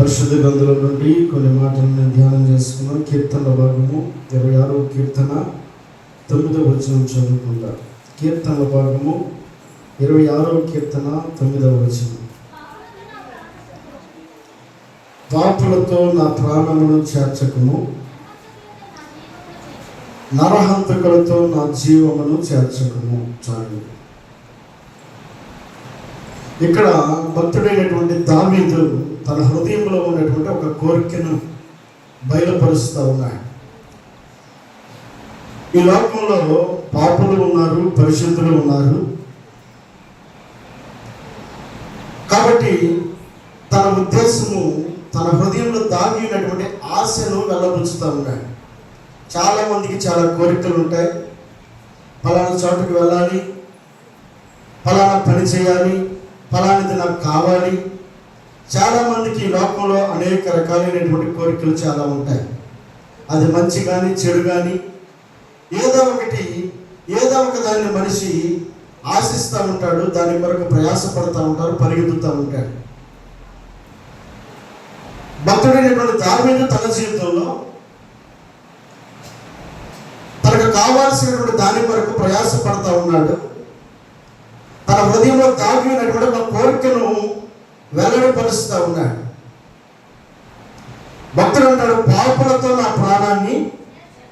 పరిశుద్ధ గ్రంథంలో నుండి కొన్ని మాటలను ధ్యానం చేసుకున్నాం. కీర్తనల భాగము 26వ కీర్తన 9వ వచనం చదువుకుందాం. కీర్తనల భాగము 26వ కీర్తన 9వ వచనం. పాపులతో నా ప్రాణమును చేర్చకము, నరహంతకులతో నా జీవమును చేర్చకము. చాలు. ఇక్కడ భక్తుడైనటువంటి దావీదు తన హృదయంలో ఉన్నటువంటి ఒక కోరికను బయలుపరుస్తూ ఉన్నాడు. ఈ లోకంలో పాపులు ఉన్నారు, పరిశుద్ధులు ఉన్నారు. కాబట్టి తన ఉద్దేశము, తన హృదయంలో దాగినటువంటి ఆశను వెళ్ళబుచ్చుతూ ఉన్నాడు. చాలామందికి చాలా కోరికలు ఉంటాయి. ఫలానా చోటుకు వెళ్ళాలి, ఫలానా పని చేయాలి, ఫలానిది నాకు కావాలి. చాలామందికి ఈ లోకంలో అనేక రకాలైనటువంటి కోరికలు చాలా ఉంటాయి. అది మంచి కానీ చెడు కానీ ఏదో ఒక దాన్ని మనిషి ఆశిస్తూ ఉంటాడు, దాని కొరకు ప్రయాసపడుతూ ఉంటారు, పరిగెత్తుతూ ఉంటాడు. భక్తుడైనటువంటి దావీదు తన జీవితంలో తనకు కావాల్సినటువంటి దాని కొరకు ప్రయాసపడుతూ ఉన్నాడు. తన హృదయంలో దాగినటువంటి ఒక కోరికను వెల్లడిపరుస్తూ ఉన్నాడు. భక్తుడు అంటాడు, పాపులతో నా ప్రాణాన్ని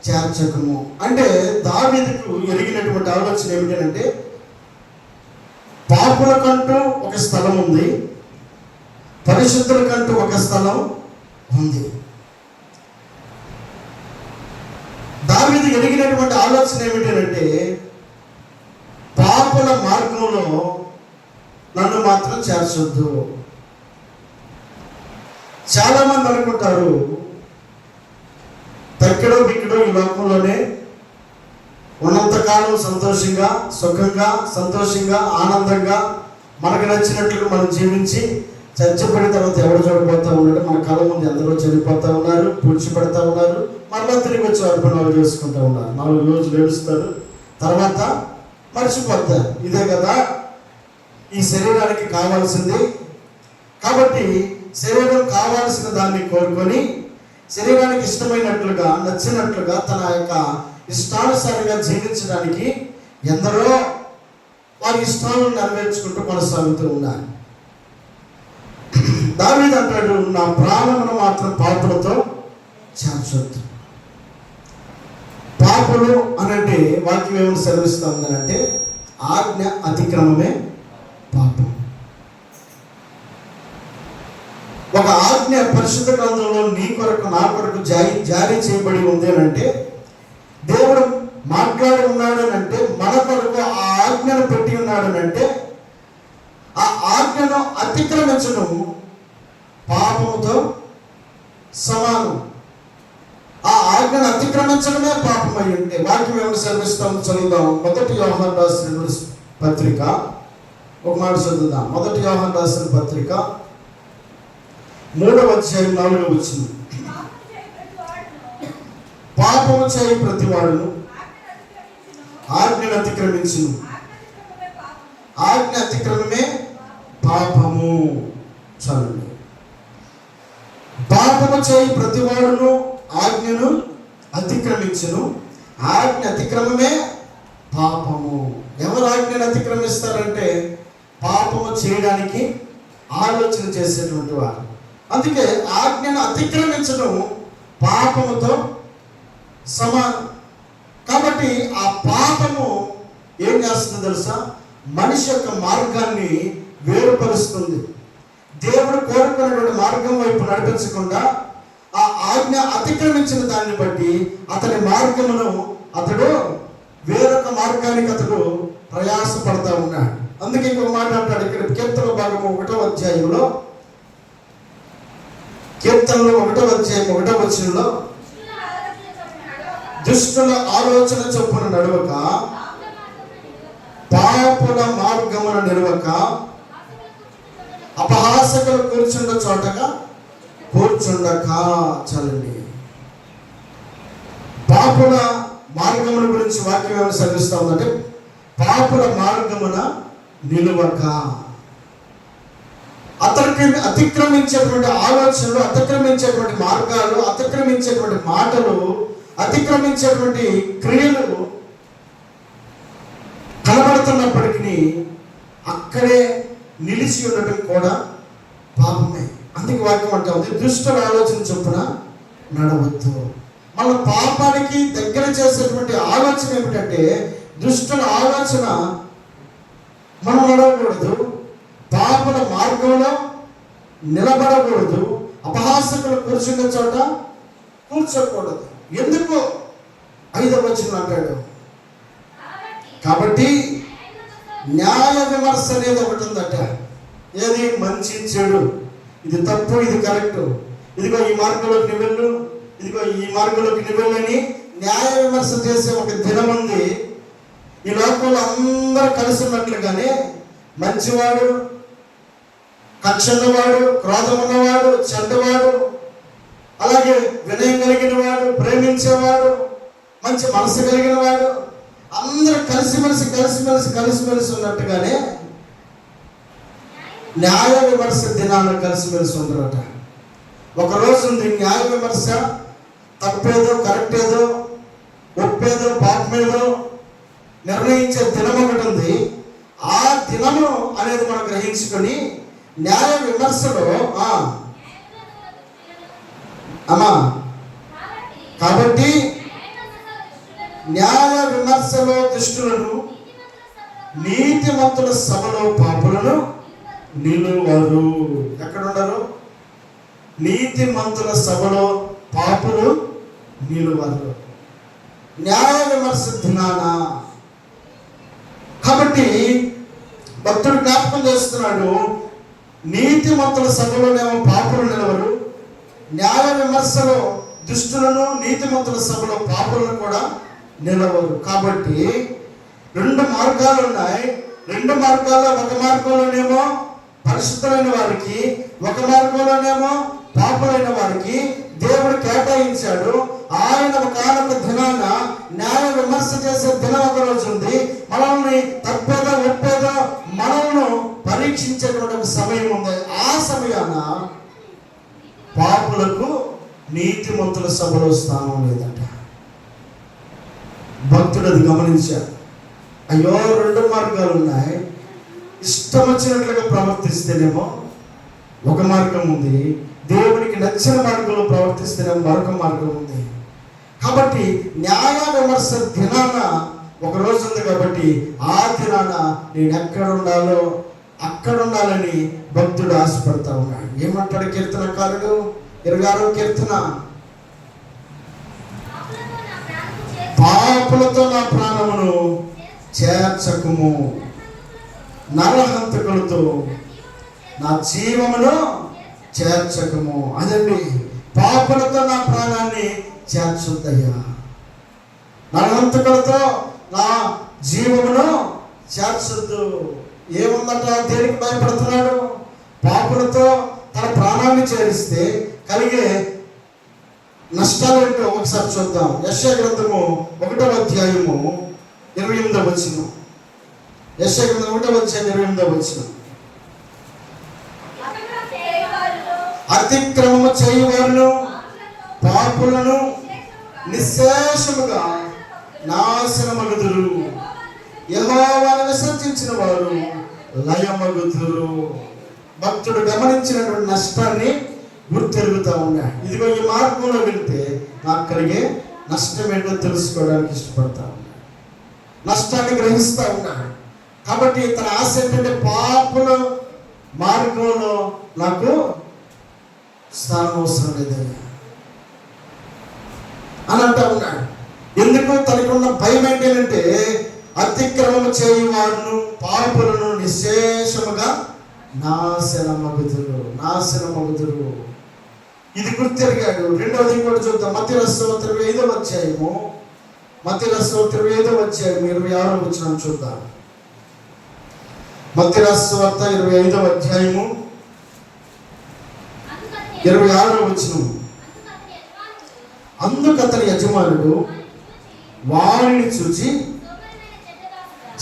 చేర్చకము. అంటే దావీదుకు ఎరిగినటువంటి ఆలోచన ఏమిటంటే, పాపులకంటూ ఒక స్థలం ఉంది, పరిశుద్ధులకంటూ ఒక స్థలం ఉంది. దావీదు ఎరిగినటువంటి ఆలోచన ఏమిటంటే, పాపుల మార్గంలో నన్ను మాత్రం చేర్చొద్దు. చాలామంది అనుకుంటారు, తక్కిడో బిక్కిడో ఈ లోకంలోనే ఉన్నంతకాలం సంతోషంగా, సుఖంగా, సంతోషంగా, ఆనందంగా మనకు నచ్చినట్లుగా మనం జీవించి చచ్చిపోయిన తర్వాత ఎవరు చనిపోతూ ఉన్నాడు, మన కళ్ళ ముందు ఎందరో చనిపోతూ ఉన్నారు, పూడ్చిపెడతా ఉన్నారు, మరలా తిరిగి వచ్చి అర్పణలు చేసుకుంటూ ఉన్నారు. 4 రోజులు ఏడుస్తారు, తర్వాత మర్చిపోతారు. ఇదే కదా ఈ శరీరానికి కావాల్సింది. కాబట్టి శరీరం కావాల్సిన దాన్ని కోరుకొని శరీరానికి ఇష్టమైనట్లుగా, నచ్చినట్లుగా, తన యొక్క ఇష్టానుసారంగా జీవించడానికి ఎందరో వారి ఇష్టాలను నెరవేర్చుకుంటూ కొనసాగుతూ ఉన్నారు. దావీదు అంటాడు, నా ప్రాణమును మాత్రం పాపులతో చేర్చొద్దు. పాపులు అనంటే వాక్యం ఏమని సెలవిస్తుందనంటే, ఆజ్ఞ అతిక్రమమే పాపం. ఒక ఆజ్ఞ పరిశుద్ధ గ్రంథంలో నీ కొరకు, నా కొరకు జారీ చేయబడి ఉంది అని అంటే, దేవుడు మాట్లాడి ఉన్నాడు అని అంటే, మన కొరకు ఆ ఆజ్ఞను పెట్టి ఉన్నాడు అని అంటే, ఆ ఆజ్ఞను అతిక్రమించడం పాపముతో సమానం. ఆ ఆజ్ఞను అతిక్రమించడమే పాపమై ఉంటే వాక్యం ఏమైనా సెలవిస్తామో చదువుదాం. 1 యోహాను రాసిన పత్రిక, ఒక మాట చదువుదాం. 1 యోహాను రాసిన పత్రిక 3వ అధ్యాయం 4వ వచనం. పాపము చేయి ప్రతివాడును ఆజ్ఞను అతిక్రమించును, ఆజ్ఞ అతిక్రమమే పాపము. చాలండి. పాపము చేయి ప్రతివాడును ఆజ్ఞను అతిక్రమించును, ఆజ్ఞ అతిక్రమమే పాపము. ఎవరు ఆజ్ఞను అతిక్రమిస్తారంటే, పాపము చేయడానికి ఆలోచన చేసేటువంటి వారు. అందుకే ఆజ్ఞను అతిక్రమించడం పాపముతో సమానం. కాబట్టి ఆ పాపము ఏం చేస్తుంది తెలుసా? మనిషి యొక్క మార్గాన్ని వేరుపరుస్తుంది. దేవుడు కోరుకున్నటువంటి మార్గం వైపు నడిపించకుండా ఆ ఆజ్ఞ అతిక్రమించిన దాన్ని బట్టి అతని మార్గమును అతడు వేరొక మార్గానికి అతడు ప్రయాసపడతా ఉన్నాడు. అందుకే ఇంకొక మాట అంటాడు ఇక్కడ కీర్తనల భాగము 1వ అధ్యాయంలో, కీర్తనలు 1వ అధ్యాయం 1వ వచనంలో, దుష్టుల ఆలోచన చొప్పున నడవక, పాపుల మార్గమున నిలవక, అపహాసకులు కూర్చుండ చోటగా కూర్చుండక. చలండి. పాపుల మార్గముల గురించి వాక్యం ఏమైనా సెలవిస్తా ఉందంటే, పాపుల మార్గమున నిలువక. అతనికి అతిక్రమించేటువంటి ఆలోచనలు, అతిక్రమించేటువంటి మార్గాలు, అతిక్రమించేటువంటి మాటలు, అతిక్రమించేటువంటి క్రియలు కనబడుతున్నప్పటికీ అక్కడే నిలిచి ఉండటం కూడా పాపమే. అందుకే వాక్యం అంటా ఉంది, దుష్టుల ఆలోచన చొప్పున నడవద్దు. మన పాపానికి దగ్గర చేసేటువంటి ఆలోచన ఏమిటంటే, దుష్టుల ఆలోచన మనం నడవకూడదు, పాపల మార్గంలో నిలబడకూడదు, అపహాసకులు కూర్చున్న చోట కూర్చోకూడదు. ఎందుకు? 5వ వచనం అంటాడు, కాబట్టి న్యాయ విమర్శ అనేది ఒకటి ఉందట. ఏది? మంచి చెడు, ఇది తప్పు, ఇది కరెక్ట్, ఇదిగో ఈ మార్గంలోకి నువ్వు వెళ్ళు, ఇదిగో ఈ మార్గంలోకి నువ్వు వెళ్ళని న్యాయ విమర్శ చేసే ఒక దినం ఉంది. ఈ లోకంలో అందరూ కలిసి ఉన్నట్లుగానే మంచివాడు, కక్షన్నవాడు, క్రోధం ఉన్నవాడు, చెడ్డవాడు, అలాగే వినయం కలిగిన వాడు, ప్రేమించేవాడు, మంచి మనసు కలిగిన వాడు, అందరూ కలిసిమెలిసి ఉన్నట్టుగానే న్యాయ విమర్శ దినాన్ని కలిసిమెలిసి ఉండరట. ఒకరోజు ఉంది న్యాయ విమర్శ, తప్పేదో కరెక్ట్ ఏదో, ఒప్పేదో పాపమేదో నిర్ణయించే దినం ఒకటి ఉంది. ఆ దినము అనేది మనం గ్రహించుకొని న్యాయ విమర్శలో కాబట్టి న్యాయ విమర్శలో దుష్టులను, నీతిమంతుల సభలో పాపులను నిలువరు. ఎక్కడ ఉండరు? నీతిమంతుల సభలో పాపులు నిలువరు. న్యాయ విమర్శ దినాన. కాబట్టి భక్తుడు జ్ఞాపకం చేస్తున్నాడు, నీతిమంతుల సభలోనేమో పాపులు నిలవరు, న్యాయ విమర్శలో దుష్టులను, నీతిమంతుల సభలో పాపులను కూడా నిలవరు. కాబట్టి 2 మార్గాలు ఉన్నాయి. 2 మార్గాల్లో ఒక మార్గంలోనేమో పరిశుద్ధులైన వారికి, ఒక మార్గంలోనేమో పాపులైన వారికి దేవుడు కేటాయించాడు. ఆయన ఒకనొక దినాన న్యాయ విమర్శ చేసే దినం ఒక రోజు ఉంది. మనల్ని తప్పేదో ఒప్పేదో మనల్ని పరీక్షించేటువంటి ఒక సమయం ఉంది. ఆ సమయాన పాపులకు నీతిమంతుల సభలో స్థానం లేదట. భక్తుడు అది గమనించాడు. అయ్యో, 2 మార్గాలు ఉన్నాయి, ఇష్టం వచ్చినట్లుగా ప్రవర్తిస్తేనేమో ఒక మార్గం ఉంది, దేవునికి నచ్చిన మార్గంలో ప్రవర్తిస్తేనేమో మరొక మార్గం ఉంది. కాబట్టి న్యాయ విమర్శ దినాన ఒక రోజు ఉంది. కాబట్టి ఆ దినాన నేను ఎక్కడ ఉండాలో అక్కడ ఉండాలని భక్తుడు ఆశపడతా ఉన్నాడు. ఏమంటాడు కీర్తనకారుడు? 26వ కీర్తన, పాపులతో నా ప్రాణమును చేర్చకుము, నరహంతకులతో నా జీవమును చేర్చకము. అదండి, పాపులతో నా ప్రాణాన్ని చేర్చుద్దయ్యా, నరహంతకులతో నా జీవమును చేర్చొద్దు. ఏముందట? దేనికి భయపడుతున్నాడు? పాపులతో తన ప్రాణాన్ని చేరిస్తే కలిగే నష్టాలు ఏంటో ఒకసారి చూద్దాం. యెషయా గ్రంథము 1వ అధ్యాయము 28వ వచనం. యెషయా గ్రంథం 1వ అధ్యాయం 28వ వచనం. అతిక్రమము చేయువారును పాపులను నిశ్శేషముగా నాశనమగుదురు, యెహోవాను విసర్జించిన వారు లయమగుదురు. భక్తుడు గమనించినటువంటి నష్టాన్ని గుర్తెరుగుతూ ఉన్నాడు. ఇదిగో ఈ మార్గంలో వెళ్తే నాకు కలిగే నష్టం ఏంటో తెలుసుకోవడానికి ఇష్టపడతా ఉన్నాడు, నష్టాన్ని గ్రహిస్తూ ఉన్నాడు. కాబట్టి తన ఆశ ఏంటంటే పాపుల మార్గంలో నాకు స్థానం అవసరం లేదయ్యా అని అంటూ ఉన్నాడు. ఎందుకు? తనకున్న భయం ఏంటంటే అతిక్రమము చేయువారును పాపులను నిశ్శేషముగా నాశనమగుదురు. ఇది గుర్తెరిగాడు. రెండవది ఇంకోటి చూద్దాం. మత్తయి రాసిన 25వ అధ్యాయము, మత్తయి రాసిన 25వ అధ్యాయం 26వ వచనం చూద్దాం. మత్తయి రాసిన 25వ అధ్యాయము 26వ వచనం. అందుకతని యజమానుడు వారిని చూచి,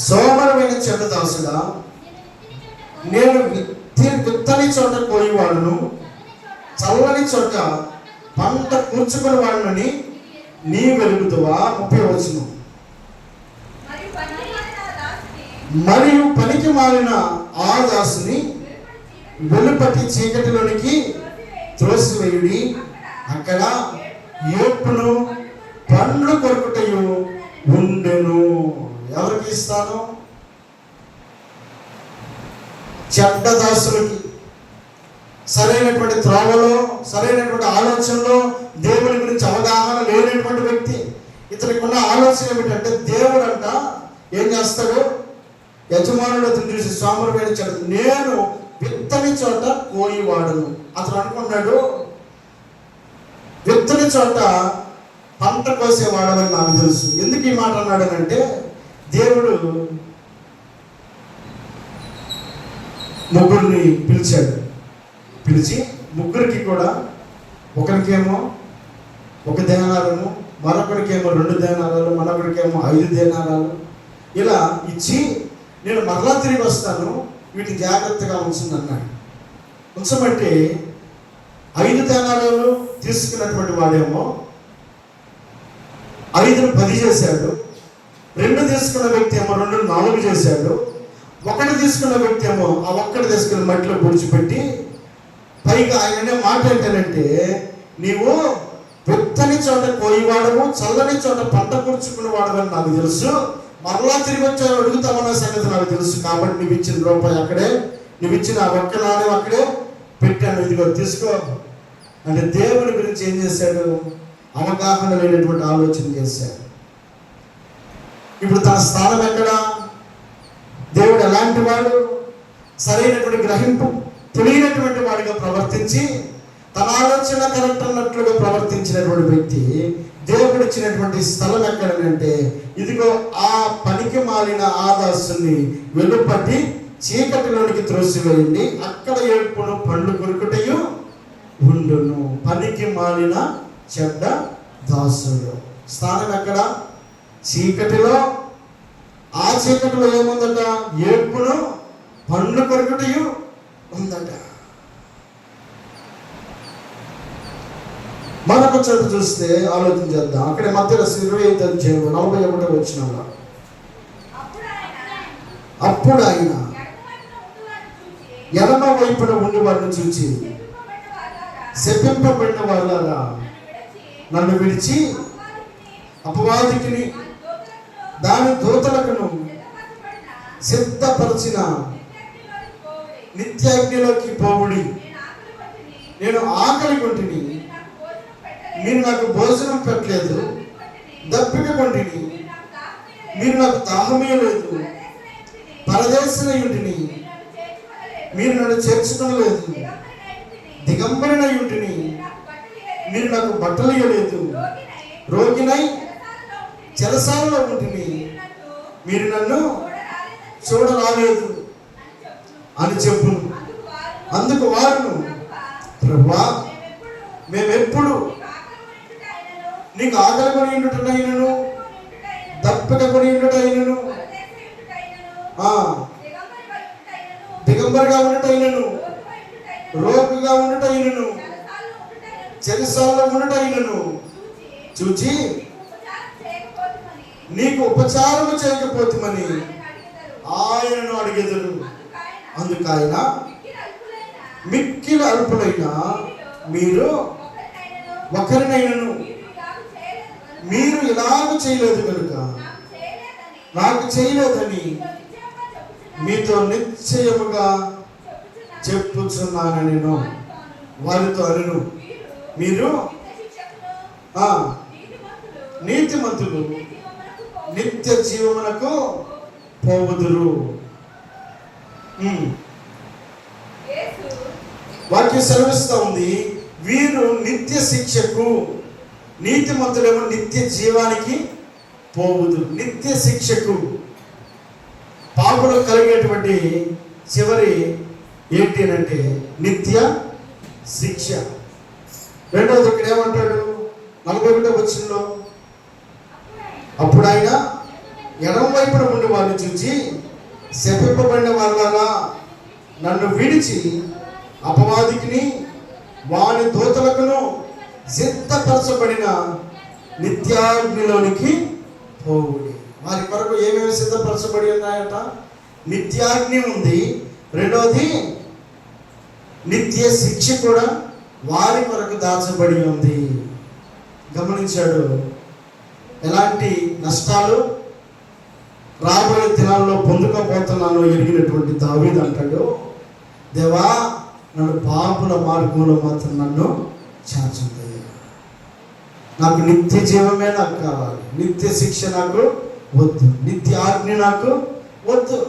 సోమరమైన చెడ్డదాసుడా, నేను విత్తని చోట కోయివాడును, చల్లని చోట పంట కూర్చుకుని వాడునని నీ వెలుగుతువా. 30వ వచనం. మరియు పనికి మాలిన ఆ దాసుని వెలుపటి చీకటిలోనికి త్రోసివేయుడి, అక్కడ ఏడ్పును పండ్లు కొరుకుటయు ఉండెను. ఎవరికి ఇస్తాను? చెడ్డ దాసులకి. సరైనటువంటి త్రోవలో, సరైనటువంటి ఆలోచనలో, దేవుని గురించి అవగాహన లేనటువంటి వ్యక్తి. ఇతనికి ఉన్న ఆలోచన ఏమిటంటే, దేవుడు అంట ఏం చేస్తాడు? యజమానుడు అతను చూసి సోమరు వేయించాడు, నేను విత్తని చోట కోయివాడును. అతను అనుకున్నాడు, విత్తని చోట పంట కోసేవాడని నాకు తెలుసు. ఎందుకు ఈ మాట అన్నాడు అంటే, దేవుడు ముగ్గురిని పిలిచాడు. పిలిచి ముగ్గురికి కూడా, ఒకరికేమో 1 దేనారము, మరొకరికేమో 2 దేనారాలు, మరొకరికేమో 5 దేనారాలు ఇలా ఇచ్చి, నేను మరలా తిరిగి వస్తాను, వీటిని జాగ్రత్తగా ఉంచండి అన్నాడు. ఉంచమంటే 5 దేనారాలు తీసుకున్నటువంటి వాడేమో 5ను 10 చేశాడు. 2 తీసుకున్న వ్యక్తి ఏమో 2ను 4 చేశాడు. 1 తీసుకున్న వ్యక్తి ఏమో ఆ 1 తీసుకున్న మట్టిలో పొడిచిపెట్టి, పైగా ఆయననే మాట ఏంటంటే, నీవు విత్తని చోట కోయివాడము, చల్లని చోట పంట కూర్చుకున్న వాడమని నాకు తెలుసు, మరలా తిరిగి వచ్చాను అడుగుతామన్న సంగతి నాకు తెలుసు, కాబట్టి నువ్వు ఇచ్చిన రూపాయి అక్కడే, నువ్వు ఇచ్చిన ఆ 1 నాణ్యం అక్కడే పెట్టాను, ఇదిగో తీసుకో అంటే దేవుని గురించి ఏం చేశాడు? అవగాహన లేనటువంటి ఆలోచన చేశాడు. ఇప్పుడు తన స్థానం ఎక్కడ? దేవుడు ఎలాంటి వాడు? సరైనటువంటి గ్రహింపు తెలియనటువంటి వాడిగా ప్రవర్తించి, తన ఆలోచన కరెక్ట్ అన్నట్లుగా ప్రవర్తించినటువంటి వ్యక్తి. దేవుడు ఇచ్చినటువంటి స్థలం ఎక్కడనంటే, ఇదిగో ఆ పనికి మాలిన ఆ దాసుని వెలుపటి చీకటిలోనికి త్రోసివేయండి, అక్కడ ఏడ్పును పండ్లు కొరుకుటయు ఉండును. పనికి మాలిన చెడ్డ దాసుడు. స్థానం ఎక్కడ? చీకటిలో. ఆ చీకటిలో ఏముందట? ఏడ్పును పండ్లు కొరుకుటయు ఉందట. మరొక చోట చూస్తే ఆలోచన చేద్దాం. అక్కడ మధ్యలో 25వ అధ్యాయం 41వ వచనంలో, అప్పుడు ఆయన ఎడమ వైపున ఉండి వారిని చూచి, శపింపబడిన వాళ్ళారా, నన్ను విడిచి అపవాదికిని దాని దూతలకును సిద్ధపరిచిన నిత్యాగ్నిలోకి పోవుడి. నేను ఆకలి కొంటిని, మీరు నాకు భోజనం పెట్టలేదు, దప్పిక కొంటిని, మీరు నాకు దాహమే లేదు, పరదేశినై ఉంటిని, మీరు నన్ను చేర్చడం లేదు, దిగంబరినై ఉంటిని, మీరు నాకు బట్టలు ఇవ్వలేదు, రోగినై చెరసాలలో ఉంటిని, మీరు నన్ను చూడరాలేదు అని చెప్పును. అందుకు వారును, ప్రభువా, మేమెప్పుడు నీకు ఆకలి కొని ఉండుటైనను, దప్పిక కొని ఉండుటైనను, దిగంబరిగా ఉండుటైనను, రోగిగా ఉండుటైనను, చెరసాలలో ఉండుటైనను చూచి నీకు ఉపచారము చేయకపోతుమని ఆయనను అడిగెదరు. అందుకు ఆయన, మిక్కిలి అల్పులైన మీరు ఒకరినైనను మీరు ఇలాగ చేయలేదు కనుక నాకు చేయలేదని మీతో నిశ్చయముగా చెప్పుచున్నాను నేను వారితో అనను. మీరు నీతిమంతులు నిత్య జీవమునకు పోవుదురు. వాక్యం సెలవిస్తూ ఉంది, వీరు నిత్య శిక్షకు, నీతిమంతులేమో నిత్య జీవానికి పోవుదురు. నిత్య శిక్షకు పాపులకు కలిగేటువంటి చివరి ఏంటి అంటే నిత్య శిక్ష. రెండవది ఇక్కడ ఏమంటాడు? 41వ వచనంలో, అప్పుడు ఆయన ఎడమ వైపున ఉండి వారిని చూచి, శపింపబడిన వాళ్ళారా, నన్ను విడిచి అపవాదికిని వాని దూతలకును సిద్ధపరచబడిన నిత్యాగ్నిలోనికి పోవుడి. వారి కొరకు ఏమేమి సిద్ధపరచబడి ఉన్నాయట? నిత్యాగ్ని ఉంది. రెండోది నిత్య శిక్ష కూడా వారి కొరకు దాచబడి ఉంది. గమనించాడు. ఎలాంటి నష్టాలు రాబోయే దినాల్లో పొందుకోబోతున్నాను ఎరిగినటువంటి దావీదు అంటాడు, దేవా నన్ను పాపుల మార్గంలో మాత్రం నన్ను చేర్చండి. నాకు నిత్య జీవమే నాకు కావాలి. నిత్య శిక్ష నాకు వద్దు. నిత్య ఆజ్ఞ నాకు వద్దు.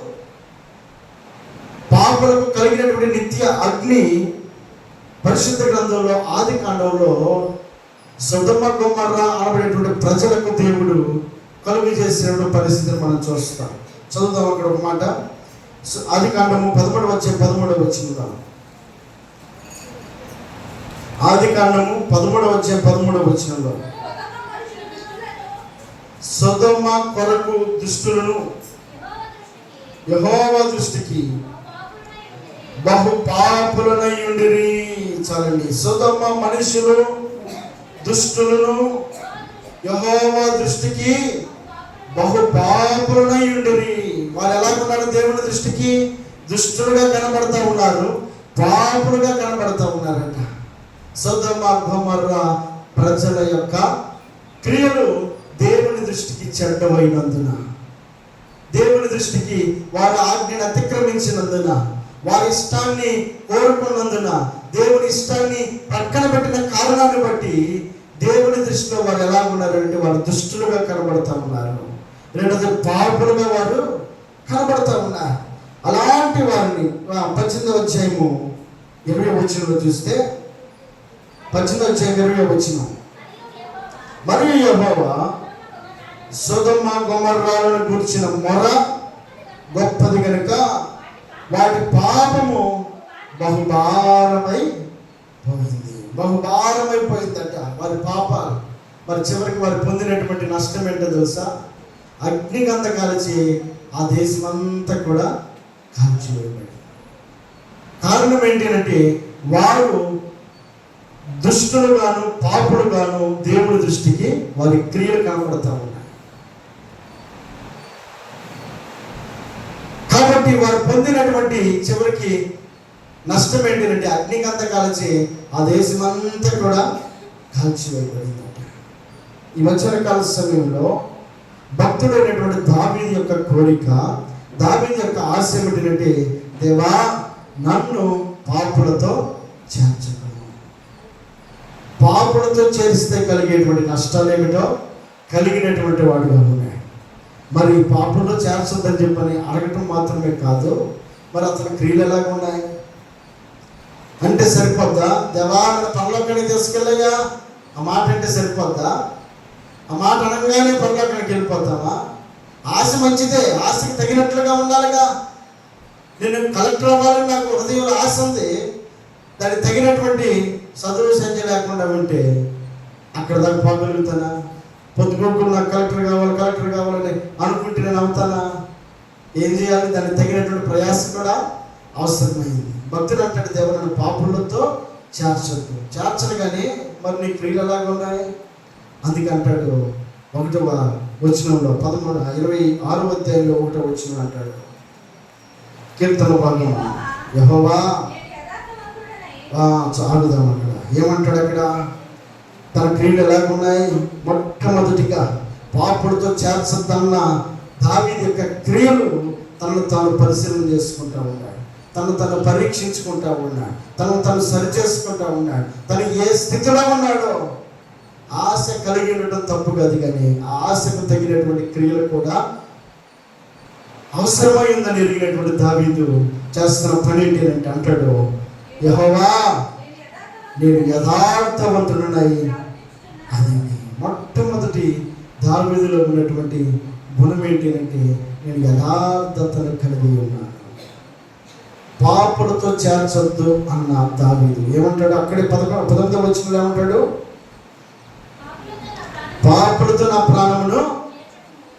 పాపులకు కలిగినటువంటి నిత్య అగ్ని పరిశుద్ధ గ్రంథంలో ఆది కాండంలో సొదొమ గొమొర్రా అనబడేటువంటి ప్రజలకు దేవుడు కలుగు చేసినటువంటి పరిస్థితిని మనం చూస్తాం. చదువుదాం అక్కడ ఒక మాట. ఆది కాండము 13 ఆది కాండము 13 సొదొమ కొరకు దుష్టులను యెహోవా దృష్టికి బహు పాపులనై ఉండిరి. చాలండి. సొదొమ మనుషులు దుష్టులను యెహోవా దృష్టికి బహు పాపులనై ఉండిరి. వాళ్ళు ఎలా ఉన్నారు? దేవుని దృష్టికి దుష్టులుగా కనబడతా ఉన్నారు, పాపులుగా కనబడతా ఉన్నారంట. సొదొమ గొమొర్రా ప్రజల యొక్క క్రియలు దేవుని దృష్టికి చెడ్డమైనందున, దేవుని దృష్టికి వారి ఆజ్ఞను అతిక్రమించినందున, వారి ఇష్టాన్ని కోరుకున్నందున, దేవుని ఇష్టాన్ని పక్కన పెట్టిన కారణాన్ని బట్టి దేవుని దృష్టిలో వారు ఎలా ఉన్నారంటే వారు దుష్టులుగా కనబడతా ఉన్నారు. రెండోది పాపులుగా వారు కనబడతా ఉన్నారు. అలాంటి వారిని 18వ అధ్యాయము 20వ వచనంలో చూస్తే 18వ అధ్యాయం 20వ వచనం, మరియు యెహోవా సొదొమ గొమొర్రాలను గూర్చిన మొర గొప్పది కనుక వాటి పాపము బహుభారమై పోయింది. బహుభారమైపోయిందట వారి పాపాలు. మరి చివరికి వారు పొందినటువంటి నష్టం ఏంటో తెలుసా? అగ్నిగంధ కాల్చి ఆ దేశం అంతా కూడా కాల్చివేయబడింది. కారణం ఏంటంటే వారు దుష్టులుగాను పాపులుగాను దేవుని దృష్టికి వారి క్రియలు కనబడతా ఉన్నాయి. కాబట్టి వారు పొందినటువంటి చివరికి నష్టం ఏంటంటే అగ్నిగంధ కాల్చి ఆ దేశం అంతా కూడా కాల్చివేయబడిందట. ఈ వచన కాల సమయంలో భక్తుడైనటువంటి దావీదు యొక్క కోరిక, దావీదు యొక్క ఆశ ఏమిటంటే, దేవా నన్ను పాపులతో చేర్చు. పాపులతో చేరిస్తే కలిగేటువంటి నష్టాలు ఏమిటో కలిగినటువంటి వాడుగా ఉన్నాయి. మరి పాపులతో చేర్చొద్దని చెప్పని అడగటం మాత్రమే కాదు, మరి అతని క్రియలు ఎలాగ ఉన్నాయి అంటే సరిపోద్దా? దేవా నన్ను పరలోకానికి తీసుకెళ్ళయ్యా ఆ మాట అంటే సరిపోద్దా? ఆ మాట అనగానే పరలోకానికి వెళ్ళిపోతావా? ఆశ మంచిదే, ఆశకి తగినట్లుగా ఉండాలిగా. నేను కలెక్టర్ అవ్వాలని నాకు హృదయంలో ఆశ ఉంది, దానికి తగినటువంటి చదువు సంఖ్య లేకుండా ఉంటే అక్కడ దాకా పోగలుగుతానా? పొద్దుగొక్కులు నాకు కలెక్టర్ కావాలని అనుకుంటే నేను అవుతానా? ఏం చేయాలి? దానికి తగినటువంటి ప్రయాసం కూడా అవసరమైంది. భక్తుడు అంటాడు, దేవుడు నన్ను పాపులతో చేర్చొద్దు. చేర్చను కానీ మరి నీ క్రియలు ఎలాగా ఉన్నాయి? అందుకే అంటాడు 1వ వచనంలో 26వ అధ్యాయంలో 1వ వచనం అంటాడు, కీర్తన భాగం, యెహోవా చాలుదాం. అక్కడ ఏమంటాడు? అక్కడ తన క్రియలు ఎలాగున్నాయి? మొట్టమొదటిగా పాపులతో చేర్చద్దన్న దావీదు యొక్క క్రియలు తనను తాను పరిశీలన చేసుకుంటా ఉన్నాడు, తను పరీక్షించుకుంటా ఉన్నాడు, తను సరి చేసుకుంటా ఉన్నాడు. తను ఏ స్థితిలో ఉన్నాడో ఆశ కలిగి ఉండటం తప్పు కాదు, కానీ ఆ ఆశకు తగినటువంటి క్రియలు కూడా అవసరమైందని ఎరిగినటువంటి దావీదు చేస్తున్న పని ఏంటి అంటాడు, యెహోవా నేను యథార్థవంతుడనై. అది మొట్టమొదటి దావీదులో ఉన్నటువంటి గుణం ఏంటి అంటే, నేను యథార్థతను కలిగి ఉన్నాను. పాపులతో చేర్చొద్దు అన్న దావీదు ఏమంటాడు? అక్కడే 19వ వచనంలో ఏమంటాడు? పాపులతో నా ప్రాణమును,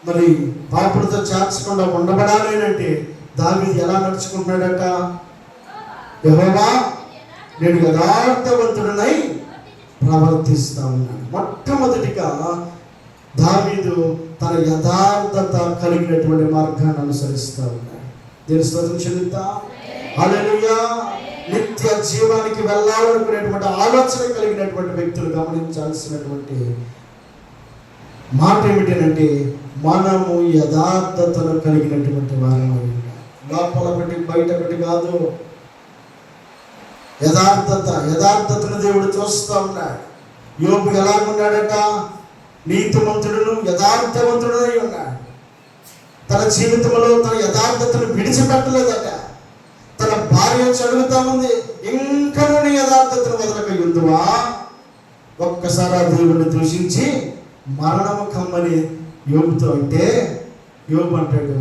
మరి పాపులతో చేర్చకుండా ఉండబడాలి అంటే దావీదు ఎలా నడుచుకుంటున్నాడట? యెహోవా నేను యథార్థవంతుడనై ప్రవర్తిస్తా ఉన్నాను. మొట్టమొదటిగా దావీదు తన యథార్థత కలిగినటువంటి మార్గాన్ని అనుసరిస్తూ ఉన్నాడు. దేవుని స్తోత్రం చెల్లిద్దాం. హల్లెలూయా. నిత్య జీవానికి వెళ్ళాలనుకునేటువంటి ఆలోచన కలిగినటువంటి వ్యక్తులు గమనించాల్సినటువంటి మాట ఏమిటంటే, మనము యథార్థతను కలిగినటువంటి వారమై ఉండాలి. లోపల ఒకటి బయట ఒకటి కాదు. యథార్థతను దేవుడు చూస్తూ ఉన్నాడు. యోబు ఎలాగున్నాడట? నీతిమంతుడును యథార్థవంతుడై ఉన్నాడు. తన జీవితంలో తన యథార్థతను విడిచిపెట్టలేదట. తన భార్య అడుగుతా ఉంది, ఇంకా నీ యథార్థతను వదలక యుద్ధవా? ఒక్కసారి ఆ దేవుడిని దూషించి మరణము కమ్మని యోబుతో అంటే, యోబు అంటాడు,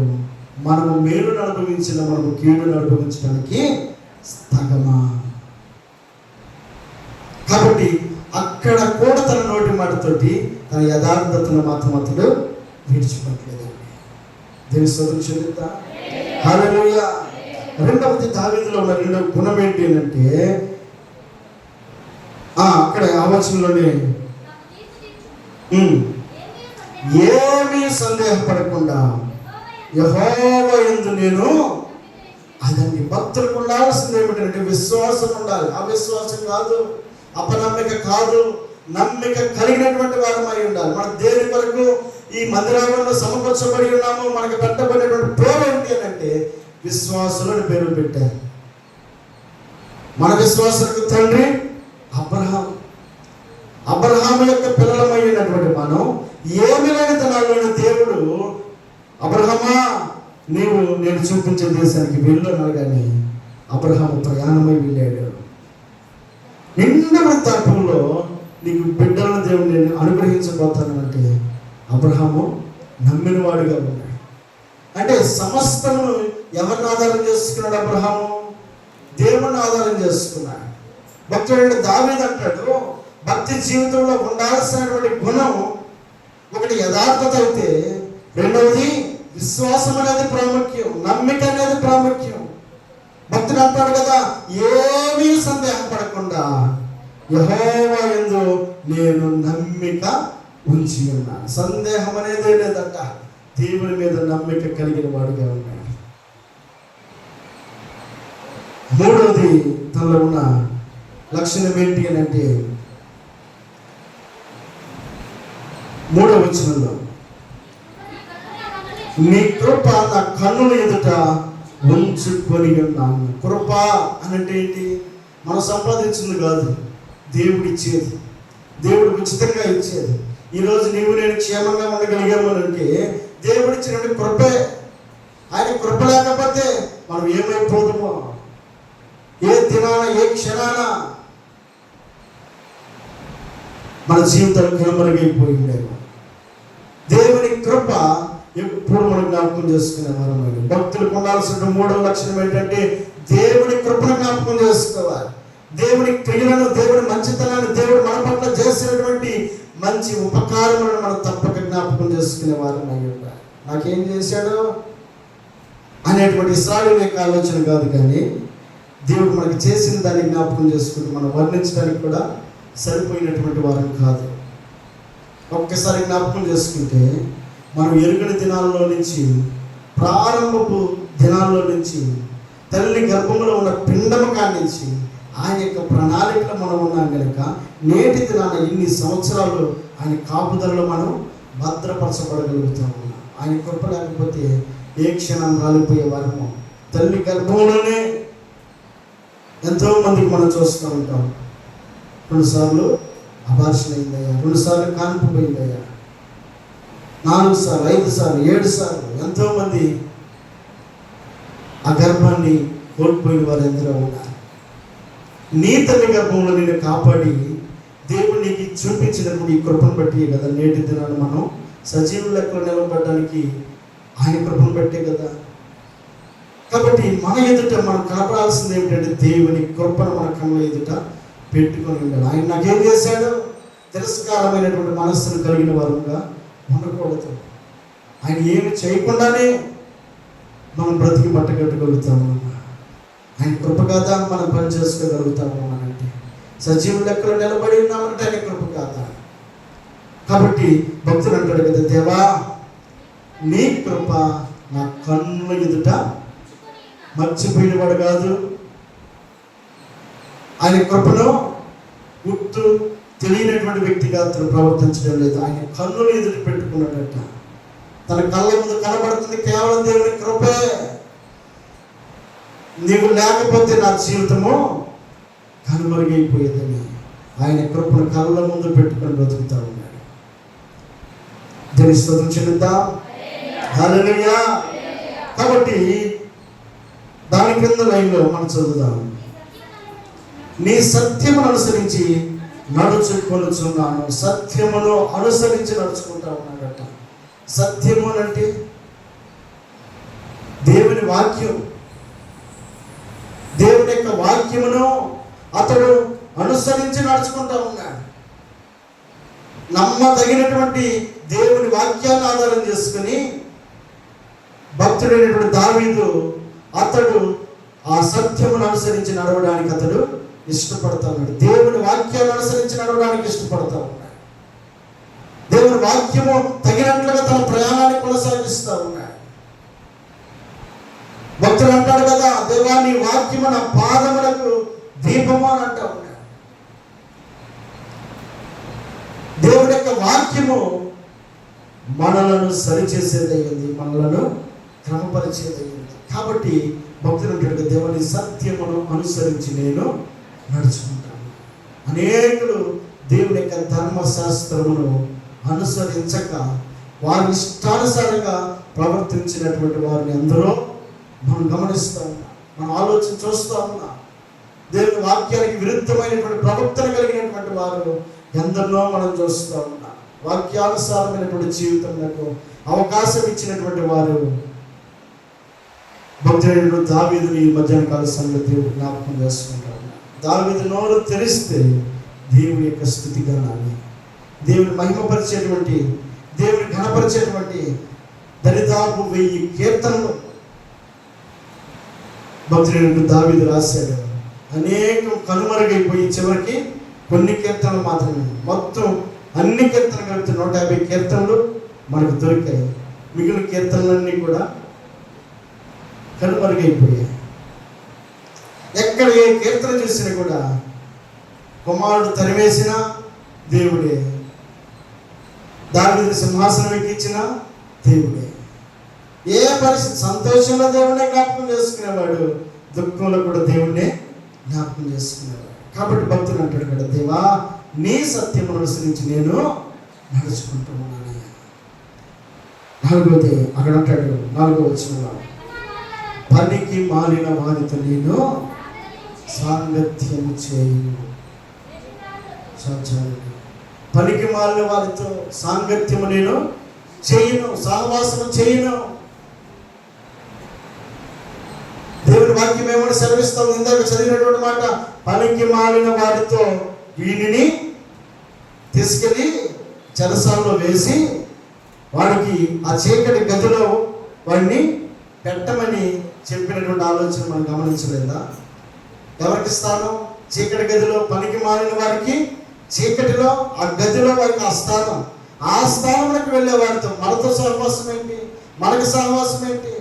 మనము మేలును అనుభవించిన మనము కీడును అనుభవించడానికి స్థగమా? కాబట్టి అక్కడ కూడా తన నోటి మాటతోటి తన యథార్థతను మాత్రం అతడు విడిచిపెట్టలేదు. దేవుని స్తోత్రం చెల్లిద్దాం. హల్లెలూయా. రెండవది దావీదులో ఉన్న రెండవ గుణం ఏంటి అంటే, అక్కడ ఆలోచనలోనే ఏమీ సందేహపడకుండా యెహోవా యందు నేను అదండి. భక్తులకు ఉండాల్సింది ఏమిటంటే విశ్వాసం ఉండాలి. అవిశ్వాసం కాదు, అపనమ్మిక కాదు, నమ్మిక కలిగినటువంటి వారమై ఉండాలి. మనం దేని వరకు ఈ మందిరాలలో సమకూర్చబడి ఉన్నాము, మనకు పెట్టబడినటువంటి పేరు ఏంటి అని అంటే విశ్వాసులను పేరు పెట్టారు. మన విశ్వాసులకు తండ్రి అబ్రహాము యొక్క పిల్లలమైనటువంటి మనం ఏమి లేని తనాల్లోని దేవుడు, అబ్రహమా నేను చూపించే దేశానికి వెళ్ళు అనగానే అబ్రహాము ప్రయాణమై వెళ్ళాడు. నిండు వృత్తాంతంలో నీకు బిడ్డలను దేవుడు నేను అనుగ్రహించబోతాను అంటే అబ్రహాము నమ్మిన వాడిగా ఉన్నాడు. అంటే సమస్తమును ఎవరిని ఆధారం చేసుకున్నాడు? అబ్రహాము దేవుని ఆధారం చేసుకున్నాడు. భక్తుడు దావీదు అంటాడు, భక్తి జీవితంలో ఉండాల్సినటువంటి గుణం ఒకటి యథార్థత అయితే, రెండవది విశ్వాసం అనేది ప్రాముఖ్యం, నమ్మిక అనేది ప్రాముఖ్యం. భక్తుడు అంటాడు కదా, ఏమీ సందేహపడకుండా యెహోవా యందు నేను నమ్మిక ఉంచి ఉన్నాను. సందేహం అనేదే లేదట. దేవుని మీద నమ్మిక కలిగిన వాడిగా ఉన్నాడు. మూడవది తనలో ఉన్న లక్షణం ఏంటి అని అంటే, 3వ వచనంలో నీ కృప నా కన్నుల ఎదుట ఉంచుకొని ఉన్నాను. కృప అనంటే ఏంటి? మనం సంపాదించింది కాదు, దేవుడు ఇచ్చేది, దేవుడు ఉచితంగా ఇచ్చేది. ఈరోజు నీవు నేను క్షేమంగా ఉండగలిగాము అంటే దేవుడు ఇచ్చినటువంటి కృపే. ఆయన కృప లేకపోతే మనం ఏమైపోతామో, ఏ దినాన ఏ క్షణాన మన జీవితాలు కనుమరుగైపోయిందేమో. దేవుని కృప ఎప్పుడు మనం జ్ఞాపకం చేసుకునే వారమైనా. భక్తులకు ఉండాల్సిన 3వ లక్షణం ఏంటంటే దేవుని కృపను జ్ఞాపకం చేసుకోవాలి. దేవుని క్రియలను, దేవుని మంచితనాన్ని, దేవుడు మన పట్ల చేసినటువంటి మంచి ఉపకారములను మనం తప్పక జ్ఞాపకం చేసుకునే వారమై ఉండాలి. నాకేం చేశాడు అనేటువంటి శారీరక ఆలోచన కాదు, కానీ దేవుడు మనకి చేసిన దాన్ని జ్ఞాపకం చేసుకుంటూ మనం వర్ణించడానికి కూడా సరిపోయినటువంటి వారం కాదు. ఒక్కసారి జ్ఞాపకం చేసుకుంటే మనం ఎరుగని దినాల్లో నుంచి, ప్రారంభపు దినాల్లో నుంచి, తల్లి గర్భంలో ఉన్న పిండము కానించి ఆయన యొక్క ప్రణాళికలో మనం ఉన్నాం కనుక నేటి దినాన ఇన్ని సంవత్సరాలు ఆయన కాపుదలలో మనం భద్రపరచబడగలుగుతాం ఉన్నాం. ఆయన కృప లేకపోతే ఏ క్షణం రాలిపోయే వారము. తల్లి గర్భంలోనే ఎంతోమందికి మనం చూస్తూ ఉంటాం. 2 సార్లు అబార్షన్ అయిందయ్యా, 2 సార్లు కాన్పు పోయిందయ్యా, 4 సార్లు, 5 సార్లు, 7 సార్లు ఎంతోమంది ఆ గర్భాన్ని కోల్పోయిన వారు ఎందరో ఉన్నారు. నీ తల్లి గర్భంలో నిన్ను కాపాడి దేవుడు నీకు చూపించినటువంటి ఈ కృపను బట్టి కదా నేటి దినాన్ని మనం సజీవ లెక్కలు నిలబడడానికి ఆయన కృపను బట్టే కదా. కాబట్టి మన ఎదుట మనం కనపడాల్సింది ఏమిటంటే దేవుని కృపను మన కళ్ళ ఎదుట పెట్టుకొని ఉండాలి. ఆయన నాకేం చేశాడు? తిరస్కారమైనటువంటి మనస్సును కలిగిన వారుగా ఉండకూడదు. ఆయన ఏమి చేయకుండానే మనం బ్రతికి పట్టగట్టుగలుగుతాము. ఆయన కృప కాదా మనం పని చేసుకోగలుగుతాము అనంటే, సజీవ లెక్కలు నిలబడి ఉన్నామంటే ఆయన కృప కాదా? కాబట్టి భక్తులు అంటాడు కదా, దేవా నీ కృప నా కన్నుల ఎదుట మర్చిపోయినవాడు కాదు. ఆయన కృపను గుర్తు తెలియనటువంటి వ్యక్తిగా అతను ప్రవర్తించడం లేదు. ఆయన కన్నులు ఎదుట పెట్టుకున్నాడట. తన కళ్ళ ముందు కనబడుతుంది కేవలం దేవుని కృపే. నీవు లేకపోతే నా జీవితము కనుమరుగైపోయేదని ఆయన కృపను కళ్ళ ముందు పెట్టుకొని బ్రతుకుతా ఉన్నాడు. దేవుని స్తోత్రం చెల్లిద్దాం. హల్లెలూయా. కాబట్టి దాని కింద లైన్లో మనం చదువుదాం. నీ సత్యమును అనుసరించి నడుచుకొనుచున్నాను. సత్యమును అనుసరించి నడుచుకుంటా ఉన్నాడట. సత్యము అంటే దేవుని వాక్యం. దేవుని యొక్క వాక్యమును అతడు అనుసరించి నడుచుకుంటా ఉన్నాడు. నమ్మదగినటువంటి దేవుని వాక్యాన్ని ఆధారం చేసుకుని భక్తుడైనటువంటి దావీదు అతడు ఆ సత్యమును అనుసరించి నడవడానికి అతడు ఇష్టపడతా ఉన్నాడు. దేవుని వాక్యాన్ని అనుసరించి నడవడానికి ఇష్టపడతా ఉన్నాడు. దేవుని వాక్యము తగినట్లుగా తన ప్రయాణాన్ని కొనసాగిస్తూ ఉన్నాడు. భక్తుడు అంటాడు కదా, దేవా నీ వాక్యము నా పాదములకు దీపము అని అంటా ఉన్నాడు. దేవుడి యొక్క వాక్యము మనలను సరిచేసేదయ్యింది, మనలను క్రమపరిచేదయ్యింది. కాబట్టి భక్తుడు అంటాడు, దేవుని సత్యమును అనుసరించి నేను నడుచుకుంటాను. అనేకులు దేవుని యొక్క ధర్మశాస్త్రమును అనుసరించక వారి ఇష్టానుసారంగా ప్రవర్తించినటువంటి వారిని ఎందరో మనం గమనిస్తూ ఉన్నాం, మనం ఆలోచన చూస్తూ ఉన్నాం. దేవుని వాక్యానికి విరుద్ధమైనటువంటి ప్రవర్తన కలిగినటువంటి వారు ఎందరినో మనం చూస్తూ ఉన్నాం. వాక్యానుసారమైనటువంటి జీవితంలో అవకాశం ఇచ్చినటువంటి వారు భక్తుడైన దావీదుని ఈ మధ్యాహ్న కాల సమయంలో దేవుడు జ్ఞాపకం చేసుకుంటా ఉన్నాడు. దావీదు నోరు తెరిస్తే దేవుని యొక్క స్తుతి గానాన్ని, దేవుని మహిమపరిచేటువంటి, దేవుని ఘనపరిచేటువంటి దరిదాపు 1000 కీర్తనలు భక్తుడైన దావీదు రాశాడు. అనేకం కనుమరుగైపోయి చివరికి కొన్ని కీర్తనలు మాత్రమే, మొత్తం అన్ని కీర్తనలు కలిపితే 150 కీర్తనలు మనకు దొరికాయి. మిగిలిన కీర్తనలన్నీ కూడా కనుమరుగైపోయాయి. ఎక్కడ ఏ కీర్తన చూసినా కూడా కుమారుడు తరివేసిన దేవుడే, దావీదు సింహాసనం ఎక్కించిన దేవుడే. ఏ పరిస్థితి, సంతోషంలో దేవుడినే జ్ఞాపకం చేసుకునేవాడు, దుఃఖంలో కూడా దేవుడినే జ్ఞాపకం చేసుకునేవాడు. కాబట్టి భక్తులు అంటాడు కదా, దేవా నీ సత్యమును అనుసరించి నేను నడుచుకుంటున్నాను. 4వది అక్కడ అంటాడు, 4వ వచనంలో, పనికి మాలిన వారితో నేను సాంగత్యం చేయను. పనికి మాలిన వారితో సాంగత్యము నేను చేయను, సహవాసము చేయను. దేవుని వాక్యం ఏమని సెలవిస్తాం? ఇందాక చదివినటువంటి మాట, పనికి మాలిన వారితో వీడిని తీసుకెళ్ళి చెరసాలలో వేసి వాడికి ఆ చీకటి గదిలో వాడిని పెట్టమని చెప్పినటువంటి ఆలోచన మనం గమనించలేదా? ఎవరికి స్థానం? చీకటి గదిలో పనికి మాలిన వారికి చీకటిలో ఆ గదిలో వారికి ఆ స్థానం. ఆ స్థానంలోకి వెళ్ళే వారితో మనతో సహవాసం ఏంటి? మనకి సహవాసం ఏంటి?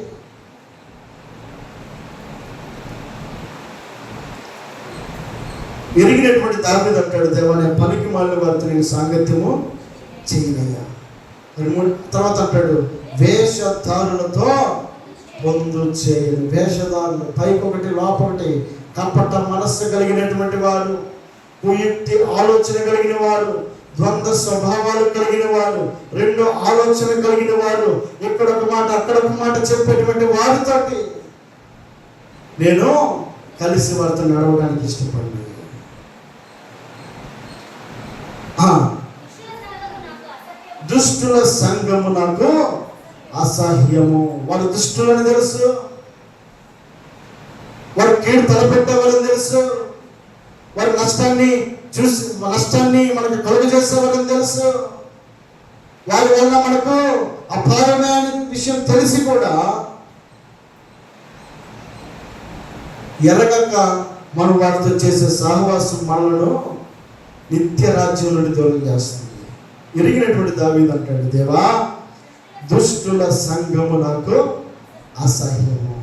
ఎరిగినటువంటి దావీదు అంటాడు, దేవా నేను పనికి మాలిన వారితో నేను సాంగత్యము చేయనయ్యా. తర్వాత అంటాడు, వేషధారులతో పొందు చేయను. వేషధారులు పైకొకటి లోపొకటి, కపట మనస్సు కలిగినటువంటి వారు, కుయుక్తి ఆలోచన కలిగిన వారు, ద్వంద్వ స్వభావాలు కలిగిన వారు, 2 ఆలోచన కలిగిన వారు, ఇక్కడ ఒక మాట అక్కడ ఒక మాట చెప్పేటువంటి వారితోటి నేను కలిసి వారితో నడవడానికి ఇష్టపడినాను. దుష్టుల సంఘము నాకు అసహ్యము. వారు దుష్టులని తెలుసు, వారు కీడు తలపెట్టేవారని తెలుసు, వారి నష్టాన్ని చూసి నష్టాన్ని మనకు కలుగజేసేవారని తెలుసు. వారి వల్ల మనకు అపారమైన విషయం తెలిసి కూడా ఎరగక మనం వారితో చేసే సహవాసం మనలను నిత్య రాజ్యం నుండి దూరం చేస్తుంది. ఎరిగినటువంటి దావీదు అంటాడు, దేవా దుష్టుల సంఘము నాకు అసహ్యము.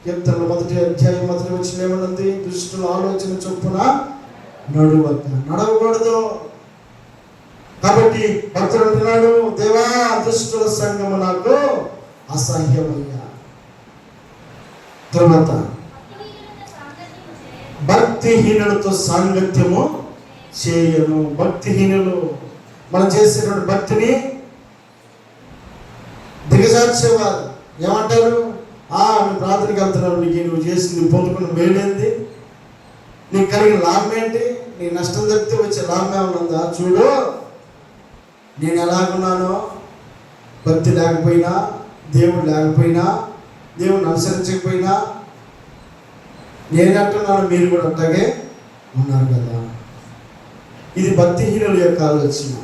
కీర్తనల 1 ఏమనుంది? దుష్టుల ఆలోచన చొప్పున నడవకూడదు. కాబట్టి భక్తుడు అంటున్నాడు, దేవా దుష్టుల సంఘము నాకు అసహ్యమయ్యా. తర్వాత భక్తిహీనులతో సాంగత్యము చేయను. భక్తిహీనులు మనం చేసేటువంటి భక్తిని దిగజార్చేవారు. ఏమంటారు? నువ్వు ప్రార్థనకి వెళ్తున్నావు, నువ్వు చేసింది పొందుకున్న మేలేంది, నీకు కలిగిన లాభం ఏంటి, నీ నష్టం తప్పితే వచ్చే లాభం ఏమైనా ఉందా? చూడు, నేను ఎలాగున్నానో, భక్తి లేకపోయినా, దేవుడు లేకపోయినా, దేవుడిని అనుసరించకపోయినా నేనంటున్నాను, మీరు కూడా అట్లాగే ఉన్నారు కదా. ఇది భక్తిహీనుల యొక్క ఆలోచన.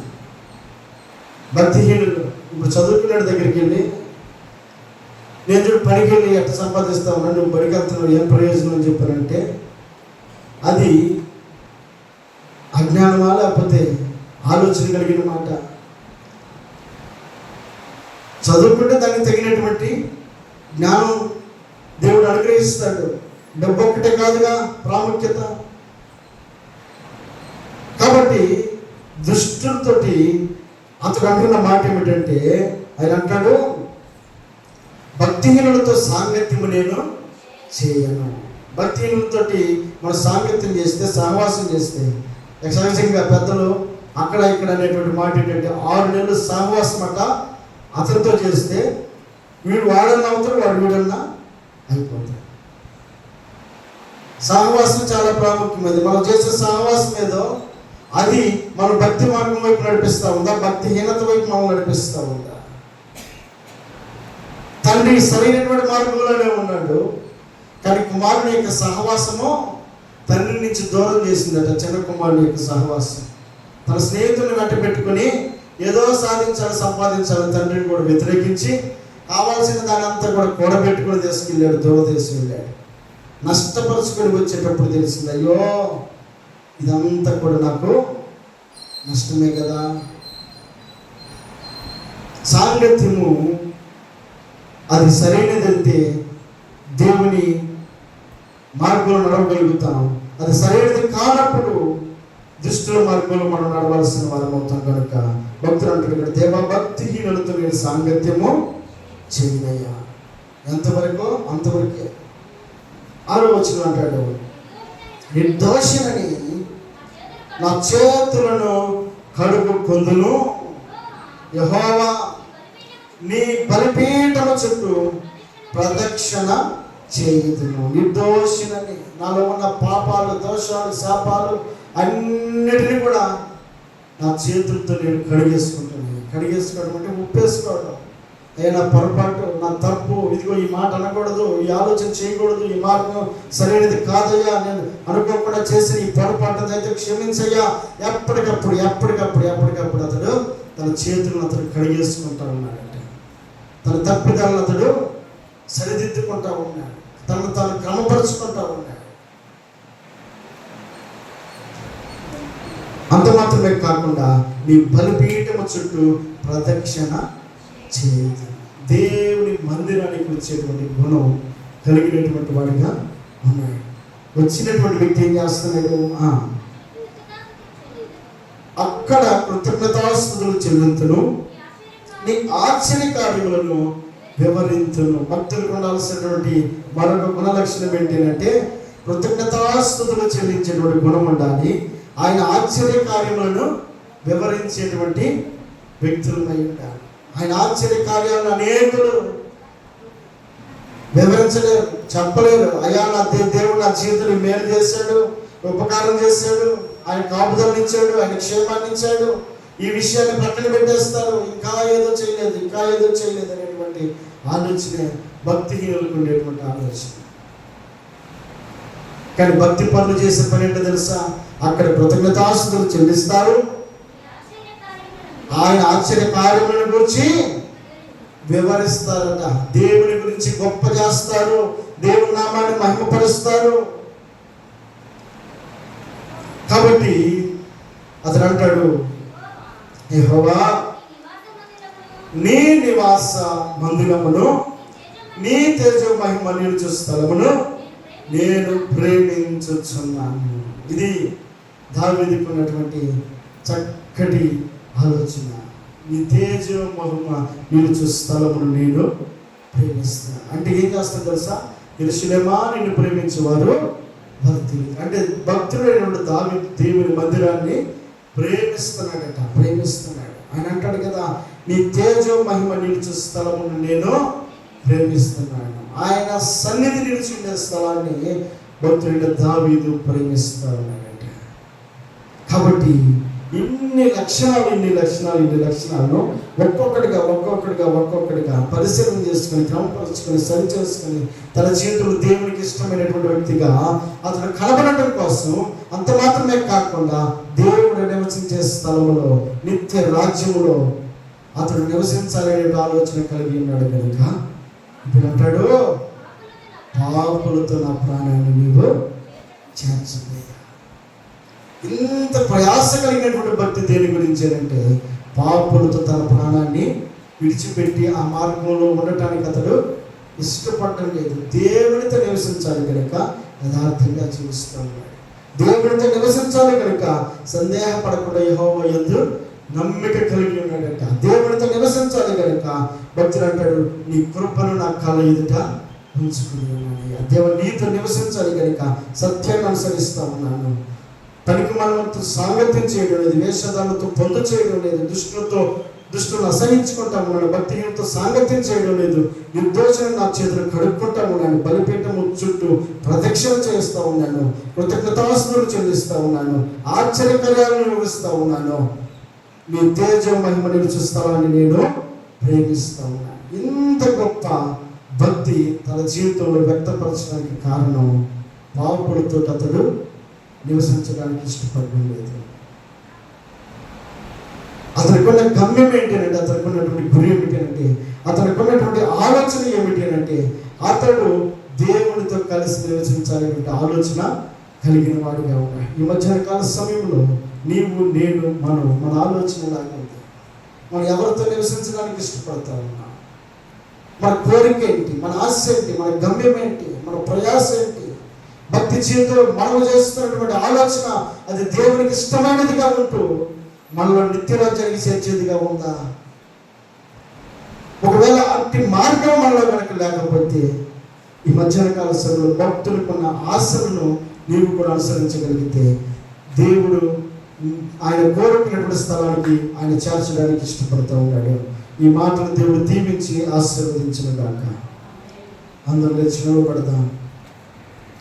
భక్తిహీనులు ఇప్పుడు చదువుకునే దగ్గరికి వెళ్ళి, నేను చూడు పనికి వెళ్ళి ఎట్లా సంపాదిస్తా ఉన్నా, నువ్వు బడికి వెళ్తున్నావు, ఏం ప్రయోజనం అని చెప్పారంటే అది అజ్ఞానమా లేకపోతే ఆలోచన కలిగిన మాట? చదువుకుంటే దానికి తగినటువంటి జ్ఞానం దేవుడు అనుగ్రహిస్తాడు. డబ్బు ఒక్కటే కాదుగా ప్రాముఖ్యత. కాబట్టి దుష్టులతోటి అతడు అంటున్న మాట ఏమిటంటే, ఆయన అంటాడు, భక్తిహీనులతో సాంగత్యము నేను చేయను. భక్తిహీనులతోటి మనం సాంగత్యం చేస్తే, సహవాసం చేస్తే, సహజంగా పెద్దలు అక్కడ ఇక్కడ అనేటువంటి మాట ఏంటంటే 6 నెలలు సహవాసం అట అతనితో చేస్తే వీడు వాడన్నా అవుతాడు, వాడు వీడన్నా అయిపోతాడు. సహవాసం చాలా ప్రాముఖ్యమైనది. మనం చేసే సహవాసం ఏదో అది మన భక్తి మార్గం వైపు నడిపిస్తూ ఉందా, భక్తిహీనత వైపు మనం నడిపిస్తూ ఉందా? తండ్రి సరైనటువంటి మార్గంలోనే ఉన్నాడు, కానీ కుమారుని యొక్క సహవాసము తండ్రి నుంచి దూరం చేసిందట. చిన్న కుమారుని యొక్క సహవాసం తన స్నేహితుడిని వెంట పెట్టుకుని ఏదో సాధించాలి, సంపాదించాలి తండ్రిని కూడా వ్యతిరేకించి కావాల్సిన దాని అంతా కూడా కూడబెట్టుకుని తీసుకెళ్ళాడు, దూరదేశం వెళ్ళాడు. నష్టపరుచుకొని వచ్చేటప్పుడు తెలిసింది, అయ్యో ఇదంతా కూడా నాకు నష్టమే కదా. సాంగత్యము అది సరైనదైతే దేవుని మార్గంలో నడవగలుగుతాం. అది సరైనది కానప్పుడు దుష్టుల మార్గంలో మనం నడవలసిన వారం అవుతాం. కనుక భక్తులు అంటాడు, దేవా భక్తిహీనులతో నేను సాంగత్యము చేయనయ్యా. ఎంతవరకు? అంతవరకే. 6వ వచనం అంటాడు, నిర్దోషినని నా చేతులను కడుగుకొందును, యెహోవా నీ బలిపీఠము చుట్టూ ప్రదక్షిణ చేయుదును. నిర్దోషినని నాలో ఉన్న పాపాలు, దోషాలు, శాపాలు అన్నిటినీ కూడా నా చేతులతో నేను కడిగేసుకుంటాను. కడిగేసుకోవడం అంటే ఉప్పేసుకోవడం. నా పొరపాటు, నా తప్పు, ఇదిగో ఈ మాట అనకూడదు, ఈ ఆలోచన చేయకూడదు, ఈ మార్గం సరైనది కాదయ్యా, నేను అనుకోకుండా చేసిన ఈ పొరపాటు అయితే క్షమించయ్యా. ఎప్పటికప్పుడు అతడు తన చేతులను అతడు కడిగేసుకుంటా ఉన్నాడంటే, తన తప్పిదాలను అతడు సరిదిద్దుకుంటా ఉన్నాడు, తనను తాను క్రమపరుచుకుంటా ఉన్నాడు. అంత మాత్రమే కాకుండా నీ బలిపీఠము చుట్టూ ప్రదక్షిణ చేయదు. దేవుని మందిరానికి వచ్చేటువంటి గుణం కలిగినటువంటి వాడిగా ఉన్నాడు. వచ్చినటువంటి వ్యక్తి ఏం చేస్తున్నాడు? అక్కడ కృతజ్ఞతాస్తుతులు చెల్లింతును, నీ ఆశ్చర్య కార్యములను వివరించును. భక్తులకు ఉండాల్సినటువంటి మరొక గుణ లక్షణం ఏంటంటే కృతజ్ఞతాస్తుతులు చెల్లించేటువంటి గుణం ఉండాలి. ఆయన ఆశ్చర్య కార్యములను వివరించేటువంటి వ్యక్తులమై ఉండాలి. ఆయన ఆశ్చర్య కార్యాలను అనేకులు వివరించలేరు, చెప్పలేరు. అయ్యా నా దేవుడు నా జీవితంలో మేలు చేశాడు, ఉపకారం చేశాడు, ఆయన కాపుదలను ఇచ్చాడు, ఆయన క్షేమాన్ని ఇచ్చాడు, ఈ విషయాన్ని పక్కన పెట్టేస్తారు. ఇంకా ఏదో చేయలేదు అనేటువంటి ఆలోచన భక్తిహీనులకు ఉండేటువంటి ఆలోచన. కానీ భక్తి పనులు చేసే పని ఏంటో తెలుసా? అక్కడ కృతజ్ఞతాస్తుతులు చెల్లిస్తారు, ఆయన ఆశ్చర్య కార్యములను గురించి వివరిస్తారట. దేవుని గురించి గొప్ప చేస్తారు, దేవుని నామాన్ని మహిమపరుస్తారు. కాబట్టి అతను అంటాడు, యెహోవా నీ నివాస మందిరమును, నీ తేజో మహిమ నిలుచు స్థలమును నేను ప్రేమించుచున్నాను. ఇది దావీదుకు ఉన్నటువంటి చక్కటి ఆలోచన. నీ తేజో మహిమ నిలుచు స్థలమును నేను ప్రేమిస్తున్నాను అంటే ఏం చేస్తాను తెలుసా? యెరూషలేమా నిన్ను ప్రేమించేవారు భక్తులు. అంటే భక్తుడైనటువంటి దావీదు దేవుని మందిరాన్ని ప్రేమిస్తున్నాడు. ఆయన అంటాడు కదా, నీ తేజో మహిమ నిలుచు స్థలమును నేను ప్రేమిస్తున్నాను. ఆయన సన్నిధి నిలిచి ఉండే స్థలాన్ని భక్తుడైన దావీదు ప్రేమిస్తా ఉన్నాడంట. కాబట్టి ఇన్ని లక్షణాలను ఒక్కొక్కడిగా పరిశీలన చేసుకొని, క్రమపరుచుకొని, సరి చేసుకొని తన జీవితంలో దేవునికి ఇష్టమైనటువంటి వ్యక్తిగా అతను కనబడటం కోసం, అంత మాత్రమే కాకుండా దేవుడు నివసించే స్థలంలో, నిత్య రాజ్యములో అతడు నివసించాలనే ఆలోచన కలిగి ఉన్నాడు కనుక ఇప్పుడు అంటాడు, పాపులతో నా ప్రాణాన్ని నీవు చేర్చలేదు. ఇంత ప్రయాస కలిగినటువంటి భక్తి దేని గురించి అంటే, పాపులతో తన ప్రాణాన్ని విడిచిపెట్టి ఆ మార్గంలో ఉండటానికి అతడు ఇష్టపడటం లేదు. దేవునితో నివసించాలి కనుక యథార్థంగా జీవిస్తూ ఉన్నాడు. దేవునితో నివసించాలి కనుక సందేహపడకుండా యెహోవా యందు నమ్మిక కలిగి ఉన్నాడట. దేవునితో నివసించాలి కనుక భక్తుడు అంటాడు, నీ కృపను నా కళ్ళ ఎదుట ఉంచుకుని ఉన్నాను. దేవుడు నీతో నివసించాలి కనుక సత్యాన్ని అనుసరిస్తా ఉన్నాను. తనకి మనతో సాంగత్యం చేయడం లేదు, వేషధాలతో పొందు చేయడం లేదు, దుష్టులను అసహించుకుంటా ఉన్నాను, భక్తిహీనతో సాంగత్యం చేయడం లేదు, నిర్దోషణ నా చేతులు కడుక్కుంటా ఉన్నాను, బలిపీఠము చుట్టూ ప్రదక్షిణ చేస్తూ ఉన్నాను, కృతజ్ఞతాస్తుతులు చెల్లిస్తూ ఉన్నాను, ఆశ్చర్యకార్యాలను వివరిస్తూ ఉన్నాను, నీ తేజో మహిమ నిలుచు స్థలాన్ని నేను ప్రేమిస్తూ ఉన్నాను. ఇంత గొప్ప భక్తి తన జీవితంలో వ్యక్తపరచడానికి కారణం, పాపులతో అతడు నివసించడానికి ఇష్టపడడం లేదు. అతనికి ఉన్న గమ్యం ఏంటంటే, అతనికి ఉన్నటువంటి గురి ఏమిటంటే, అతనికి ఉన్నటువంటి ఆలోచన ఏమిటంటే, అతడు దేవునితో కలిసి నివసించాలనే ఆలోచన కలిగిన వాడిగా ఉన్నాయి. ఈ మధ్యాహ్న కాల సమయంలో నీవు, నేను, మన ఆలోచన లాగుంది. మనం ఎవరితో నివసించడానికి ఇష్టపడతా ఉన్నాం? మన కోరిక ఏంటి? మన ఆశ ఏంటి? మన గమ్యం ఏంటి? మన ప్రయాస ఏంటి? భక్తి జీవితంలో మనం చేస్తున్నటువంటి ఆలోచన అది దేవునికి ఇష్టమైనదిగా ఉంటూ మనలో నిత్యరాజ్యానికి చేర్చేదిగా ఉందా? ఒకవేళ అట్టి మార్గం మనలో కనుక లేకపోతే ఈ మధ్యాహ్న కాల సమయంలో భక్తులకు ఉన్న ఆశలను నీవు కూడా అనుసరించగలిగితే దేవుడు ఆయన కోరుకున్నటువంటి స్థలానికి ఆయన చేర్చడానికి ఇష్టపడుతూ ఉన్నాడు. ఈ మాటలు దేవుడు దీవించి ఆశీర్వదించిన గాక. అందరూ లేచి నిలబడదాం.